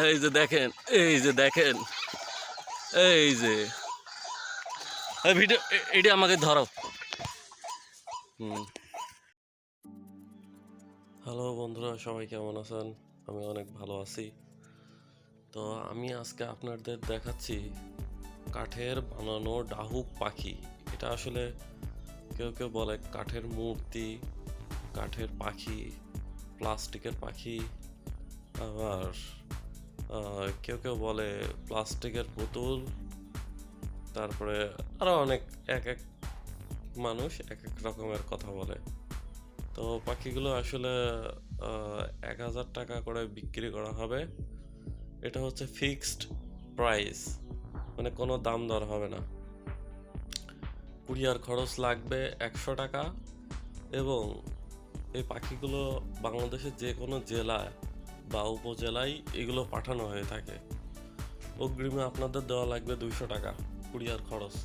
এই যে দেখেন, এই যে দেখেন, এই যে ভিডিও, এটা আমাকে ধরো। হ্যালো বন্ধুরা, সবাই কেমন আছেন? আমি অনেক ভালো আছি। তো আমি আজকে আপনাদের দেখাচ্ছি কাঠের বানানো ডাহুক পাখি। এটা আসলে কেউ কেউ বলে কাঠের মূর্তি, কাঠের পাখি, প্লাস্টিকের পাখি, আবার কেউ কেউ বলে প্লাস্টিকের পুতুল, তারপরে আরও অনেক এক এক মানুষ এক এক রকমের কথা বলে। তো পাখিগুলো আসলে 1000 টাকা করে বিক্রি করা হবে। এটা হচ্ছে ফিক্সড প্রাইস, মানে কোনো দাম দর হবে না। কুরিয়ার খরচ লাগবে 100 টাকা, এবং এই পাখিগুলো বাংলাদেশের যে কোনো জেলায় বা উপজেলায় এগুলো পাঠানো হয়ে থাকে। অগ্রিমে আপনাদের দেওয়া লাগবে 200 টাকা কুরিয়ার খরচ।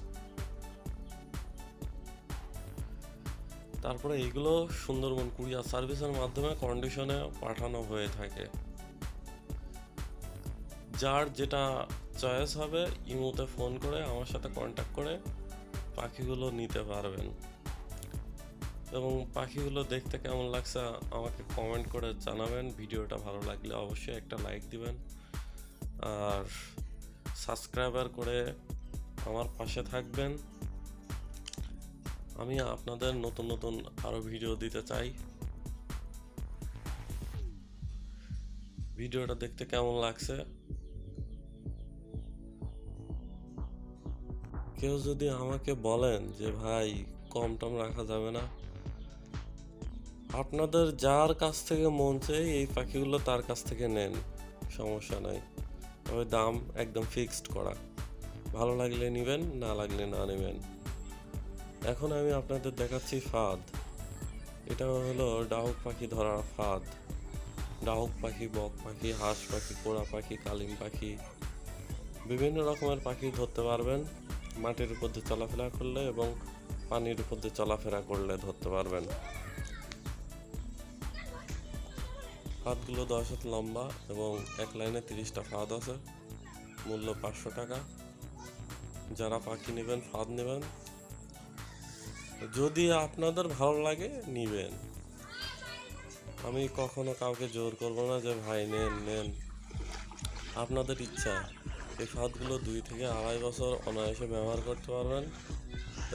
তারপরে এগুলো সুন্দরবন কুরিয়ার সার্ভিসের মাধ্যমে কন্ডিশনে পাঠানো হয়ে থাকে। যার যেটা চয়েস হবে ইমোতে ফোন করে আমার সাথে কন্ট্যাক্ট করে পাখিগুলো নিতে পারবেন। এবং পাখিগুলো দেখতে কেমন লাগছে আমাকে কমেন্ট করে জানাবেন। ভিডিওটা ভালো লাগলে অবশ্যই একটা লাইক দিবেন, আর সাবস্ক্রাইবার করে আমার পাশে থাকবেন। আমি আপনাদের নতুন নতুন আরো ভিডিও দিতে চাই। ভিডিওটা দেখতে কেমন লাগছে? কেউ যদি আমাকে বলেন যে ভাই কম টম রাখা যাবে না, আপনাদের যার কাছ থেকে মন চাই এই পাখিগুলো তার কাছ থেকে নেন, সমস্যা নাই। তবে দাম একদম ফিক্সড করা, ভালো লাগলে নেবেন, না লাগলে না নেবেন। এখন আমি আপনাদের দেখাচ্ছি ফাঁদ। এটা হলো ডাহুক পাখি ধরার ফাঁদ। ডাহুক পাখি, বক পাখি, হাঁস পাখি, কোরা পাখি, কালিম পাখি, বিভিন্ন রকমের পাখি ধরতে পারবেন। মাটির উপর দিয়ে চলাফেরা করলে এবং পানির উপর দিয়ে চলাফেরা করলে ধরতে পারবেন। ফাঁদগুলো 10 হাত লম্বা এবং এক লাইনে 30টা ফাঁদ আছে। মূল্য 500 টাকা। যারা পাখি নেবেন, ফাঁদ নেবেন, যদি আপনাদের ভালো লাগে নিবেন। আমি কখনো কাউকে জোর করব না যে ভাই নেন নেন, আপনাদের ইচ্ছা। এই ফাঁদগুলো 2 থেকে 2.5 বছর অনায়াসে ব্যবহার করতে পারবেন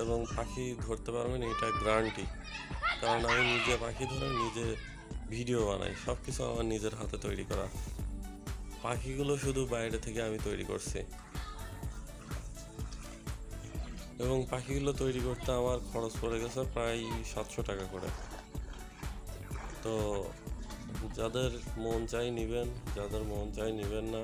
এবং পাখি ধরতে পারবেন, এটা গ্যারান্টি। কারণ আমি নিজে পাখি ধরে নিজে ভিডিও বানাই, সব কিছু আমার নিজের হাতে তৈরি করা। পাখিগুলো শুধু বাইরে থেকে আমি তৈরি করছি, এবং পাখিগুলো তৈরি করতে আমার খরচ পড়ে গেছে প্রায় 700 টাকা করে। তো যাদের মন চাই নিবেন, যাদের মন চাই নিবেন না।